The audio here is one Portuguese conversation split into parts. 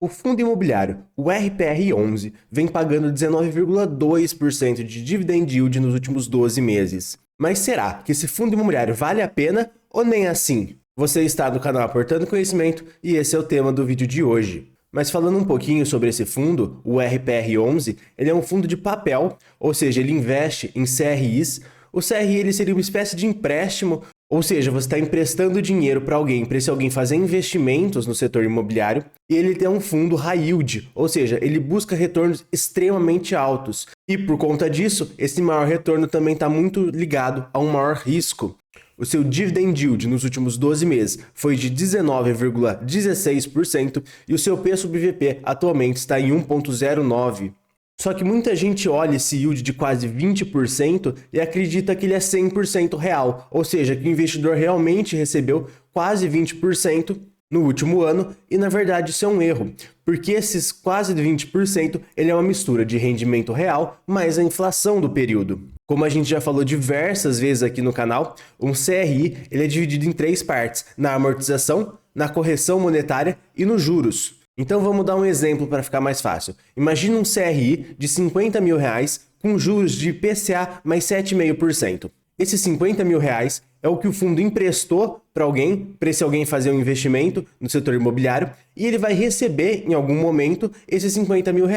O fundo imobiliário, o RPR11, vem pagando 19,2% de dividend yield nos últimos 12 meses. Mas será que esse fundo imobiliário vale a pena ou nem assim? Você está no canal Aportando Conhecimento e esse é o tema do vídeo de hoje. Mas falando um pouquinho sobre esse fundo, o RPR11, ele é um fundo de papel, ou seja, ele investe em CRIs. O CRI ele seria uma espécie de empréstimo, ou seja, você está emprestando dinheiro para esse alguém fazer investimentos no setor imobiliário, e ele tem um fundo high yield, ou seja, ele busca retornos extremamente altos. E por conta disso, esse maior retorno também está muito ligado a um maior risco. O seu dividend yield nos últimos 12 meses foi de 19,16% e o seu P sobre VP atualmente está em 1,09%. Só que muita gente olha esse yield de quase 20% e acredita que ele é 100% real, ou seja, que o investidor realmente recebeu quase 20% no último ano, e na verdade isso é um erro, porque esses quase 20% ele é uma mistura de rendimento real mais a inflação do período. Como a gente já falou diversas vezes aqui no canal, um CRI ele é dividido em 3 partes, na amortização, na correção monetária e nos juros. Então vamos dar um exemplo para ficar mais fácil. Imagina um CRI de R$50 mil com juros de IPCA mais 7,5%. Esses R$50 mil é o que o fundo emprestou para esse alguém fazer um investimento no setor imobiliário, e ele vai receber em algum momento esses R$50 mil.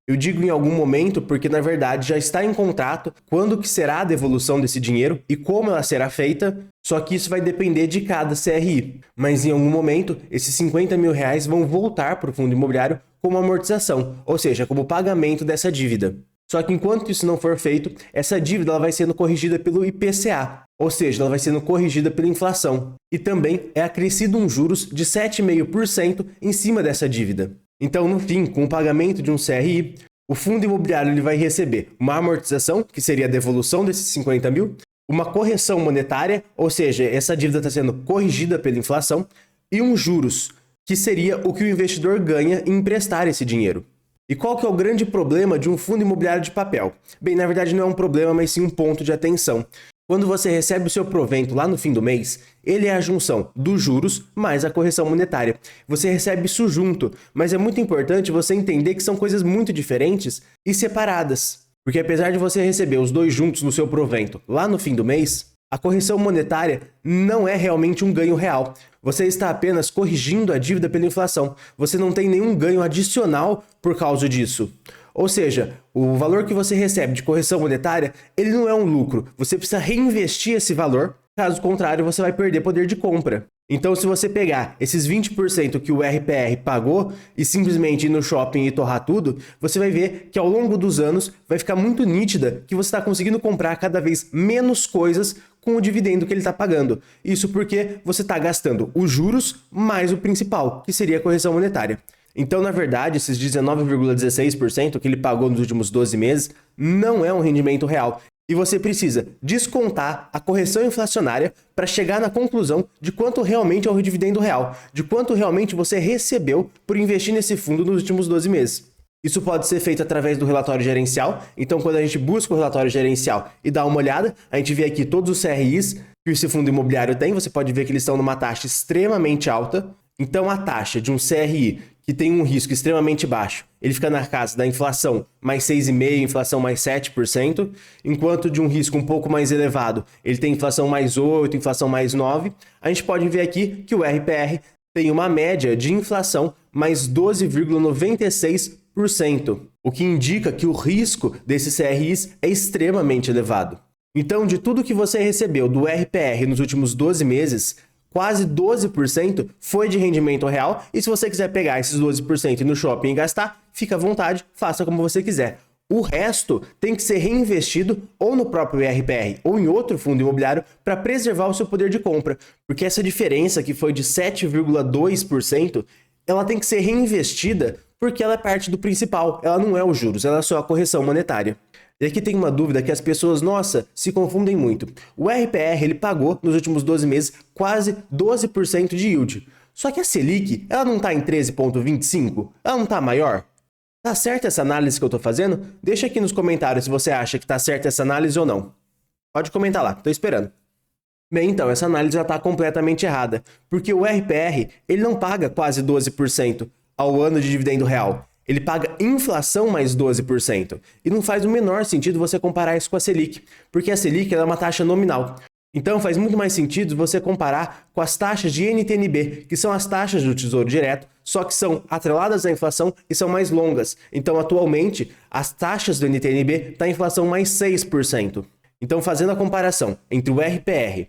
Eu digo em algum momento porque, na verdade, já está em contrato quando que será a devolução desse dinheiro e como ela será feita, só que isso vai depender de cada CRI. Mas em algum momento, esses R$50 mil vão voltar para o fundo imobiliário como amortização, ou seja, como pagamento dessa dívida. Só que enquanto isso não for feito, essa dívida ela vai sendo corrigida pelo IPCA, ou seja, ela vai sendo corrigida pela inflação. E também é acrescido um juros de 7,5% em cima dessa dívida. Então, no fim, com o pagamento de um CRI, o fundo imobiliário ele vai receber uma amortização, que seria a devolução desses 50 mil, uma correção monetária, ou seja, essa dívida está sendo corrigida pela inflação, e um juros, que seria o que o investidor ganha em emprestar esse dinheiro. E qual que é o grande problema de um fundo imobiliário de papel? Bem, na verdade não é um problema, mas sim um ponto de atenção. Quando você recebe o seu provento lá no fim do mês, ele é a junção dos juros mais a correção monetária. Você recebe isso junto, mas é muito importante você entender que são coisas muito diferentes e separadas. Porque apesar de você receber os dois juntos no seu provento lá no fim do mês, a correção monetária não é realmente um ganho real. Você está apenas corrigindo a dívida pela inflação. Você não tem nenhum ganho adicional por causa disso. Ou seja, o valor que você recebe de correção monetária, ele não é um lucro. Você precisa reinvestir esse valor, caso contrário você vai perder poder de compra. Então se você pegar esses 20% que o RPR pagou e simplesmente ir no shopping e torrar tudo, você vai ver que ao longo dos anos vai ficar muito nítida que você está conseguindo comprar cada vez menos coisas com o dividendo que ele está pagando. Isso porque você está gastando os juros mais o principal, que seria a correção monetária. Então, na verdade, esses 19,16% que ele pagou nos últimos 12 meses não é um rendimento real. E você precisa descontar a correção inflacionária para chegar na conclusão de quanto realmente é o dividendo real, de quanto realmente você recebeu por investir nesse fundo nos últimos 12 meses. Isso pode ser feito através do relatório gerencial. Então, quando a gente busca o relatório gerencial e dá uma olhada, a gente vê aqui todos os CRIs que esse fundo imobiliário tem. Você pode ver que eles estão numa taxa extremamente alta. Então, a taxa de um CRI que tem um risco extremamente baixo, ele fica na casa da inflação mais 6,5%, inflação mais 7%, enquanto de um risco um pouco mais elevado, ele tem inflação mais 8%, inflação mais 9%. A gente pode ver aqui que o RPR tem uma média de inflação mais 12,96%, o que indica que o risco desses CRIs é extremamente elevado. Então, de tudo que você recebeu do RPR nos últimos 12 meses, quase 12% foi de rendimento real, e se você quiser pegar esses 12% e ir no shopping e gastar, fica à vontade, faça como você quiser. O resto tem que ser reinvestido ou no próprio RPR ou em outro fundo imobiliário para preservar o seu poder de compra, porque essa diferença que foi de 7,2%, ela tem que ser reinvestida porque ela é parte do principal, ela não é os juros, ela é só a correção monetária. E aqui tem uma dúvida que as pessoas, se confundem muito. O RPR, ele pagou nos últimos 12 meses quase 12% de yield. Só que a Selic, ela não está em 13,25%? Ela não está maior? Tá certa essa análise que eu estou fazendo? Deixa aqui nos comentários se você acha que tá certa essa análise ou não. Pode comentar lá, estou esperando. Bem, então, essa análise já está completamente errada, porque o RPR ele não paga quase 12% ao ano de dividendo real. Ele paga inflação mais 12%. E não faz o menor sentido você comparar isso com a Selic, porque a Selic é uma taxa nominal. Então faz muito mais sentido você comparar com as taxas de NTN-B, que são as taxas do Tesouro Direto, só que são atreladas à inflação e são mais longas. Então atualmente as taxas do NTN-B estão em inflação mais 6%. Então fazendo a comparação entre o RPR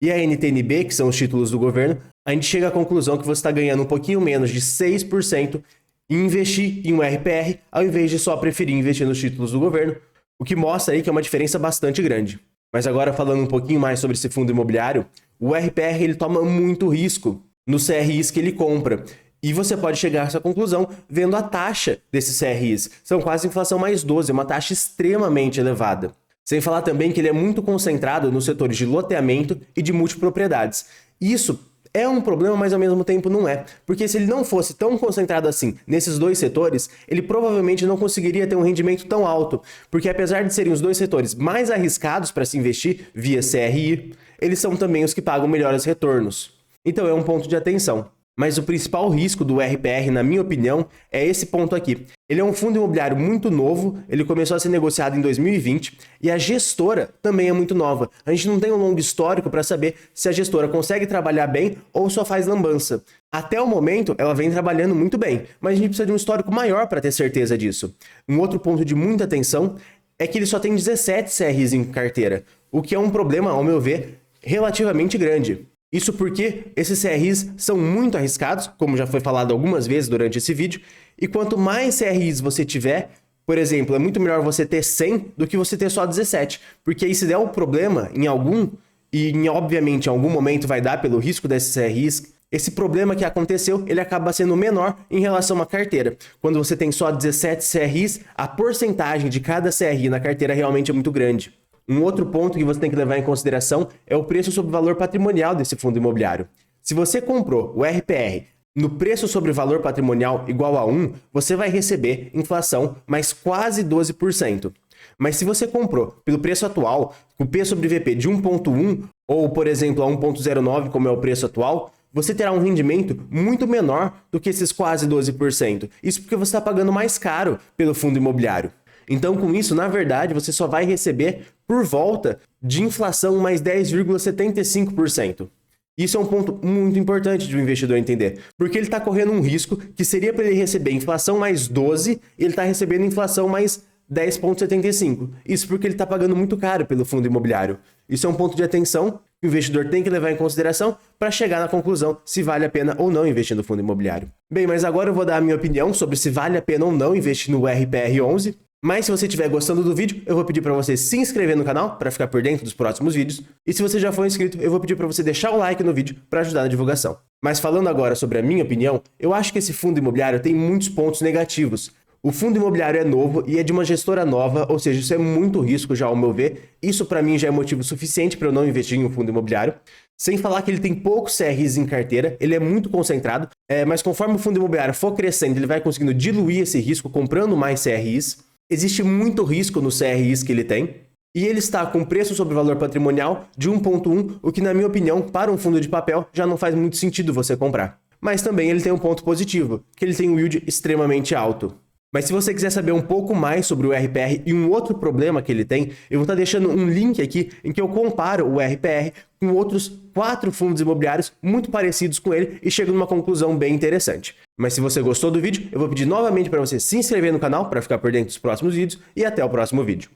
e a NTN-B, que são os títulos do governo, a gente chega à conclusão que você está ganhando um pouquinho menos de 6% e investir em um RPR, ao invés de só preferir investir nos títulos do governo, o que mostra aí que é uma diferença bastante grande. Mas agora falando um pouquinho mais sobre esse fundo imobiliário, o RPR ele toma muito risco nos CRIs que ele compra. E você pode chegar a essa conclusão vendo a taxa desses CRIs. São quase inflação mais 12, uma taxa extremamente elevada. Sem falar também que ele é muito concentrado nos setores de loteamento e de multipropriedades. Isso é um problema, mas ao mesmo tempo não é. Porque se ele não fosse tão concentrado assim nesses dois setores, ele provavelmente não conseguiria ter um rendimento tão alto. Porque apesar de serem os dois setores mais arriscados para se investir via CRI, eles são também os que pagam melhores retornos. Então é um ponto de atenção. Mas o principal risco do RPR, na minha opinião, é esse ponto aqui. Ele é um fundo imobiliário muito novo, ele começou a ser negociado em 2020 e a gestora também é muito nova. A gente não tem um longo histórico para saber se a gestora consegue trabalhar bem ou só faz lambança. Até o momento, ela vem trabalhando muito bem, mas a gente precisa de um histórico maior para ter certeza disso. Um outro ponto de muita atenção é que ele só tem 17 CRIs em carteira, o que é um problema, ao meu ver, relativamente grande. Isso porque esses CRIs são muito arriscados, como já foi falado algumas vezes durante esse vídeo, e quanto mais CRIs você tiver, por exemplo, é muito melhor você ter 100 do que você ter só 17, porque aí se der um problema em algum, e obviamente em algum momento vai dar pelo risco desses CRIs, esse problema que aconteceu, ele acaba sendo menor em relação à carteira. Quando você tem só 17 CRIs, a porcentagem de cada CRI na carteira realmente é muito grande. Um outro ponto que você tem que levar em consideração é o preço sobre valor patrimonial desse fundo imobiliário. Se você comprou o RPR no preço sobre valor patrimonial igual a 1, você vai receber inflação mais quase 12%. Mas se você comprou pelo preço atual, com P sobre VP de 1,1 ou, por exemplo, a 1,09, como é o preço atual, você terá um rendimento muito menor do que esses quase 12%. Isso porque você está pagando mais caro pelo fundo imobiliário. Então, com isso, na verdade, você só vai receber por volta de inflação mais 10,75%. Isso é um ponto muito importante de um investidor entender, porque ele está correndo um risco que seria para ele receber inflação mais 12 e ele está recebendo inflação mais 10,75%. Isso porque ele está pagando muito caro pelo fundo imobiliário. Isso é um ponto de atenção que o investidor tem que levar em consideração para chegar na conclusão se vale a pena ou não investir no fundo imobiliário. Bem, mas agora eu vou dar a minha opinião sobre se vale a pena ou não investir no RPR11. Mas se você estiver gostando do vídeo, eu vou pedir para você se inscrever no canal para ficar por dentro dos próximos vídeos. E se você já for inscrito, eu vou pedir para você deixar o like no vídeo para ajudar na divulgação. Mas falando agora sobre a minha opinião, eu acho que esse fundo imobiliário tem muitos pontos negativos. O fundo imobiliário é novo e é de uma gestora nova, ou seja, isso é muito risco já ao meu ver. Isso para mim já é motivo suficiente para eu não investir em um fundo imobiliário. Sem falar que ele tem poucos CRIs em carteira, ele é muito concentrado, mas conforme o fundo imobiliário for crescendo, ele vai conseguindo diluir esse risco comprando mais CRIs. Existe muito risco nos CRIs que ele tem, e ele está com preço sobre valor patrimonial de 1,1, o que na minha opinião, para um fundo de papel, já não faz muito sentido você comprar. Mas também ele tem um ponto positivo, que ele tem um yield extremamente alto. Mas se você quiser saber um pouco mais sobre o RPR e um outro problema que ele tem, eu vou estar deixando um link aqui em que eu comparo o RPR com outros 4 fundos imobiliários muito parecidos com ele e chego numa conclusão bem interessante. Mas se você gostou do vídeo, eu vou pedir novamente para você se inscrever no canal para ficar por dentro dos próximos vídeos e até o próximo vídeo.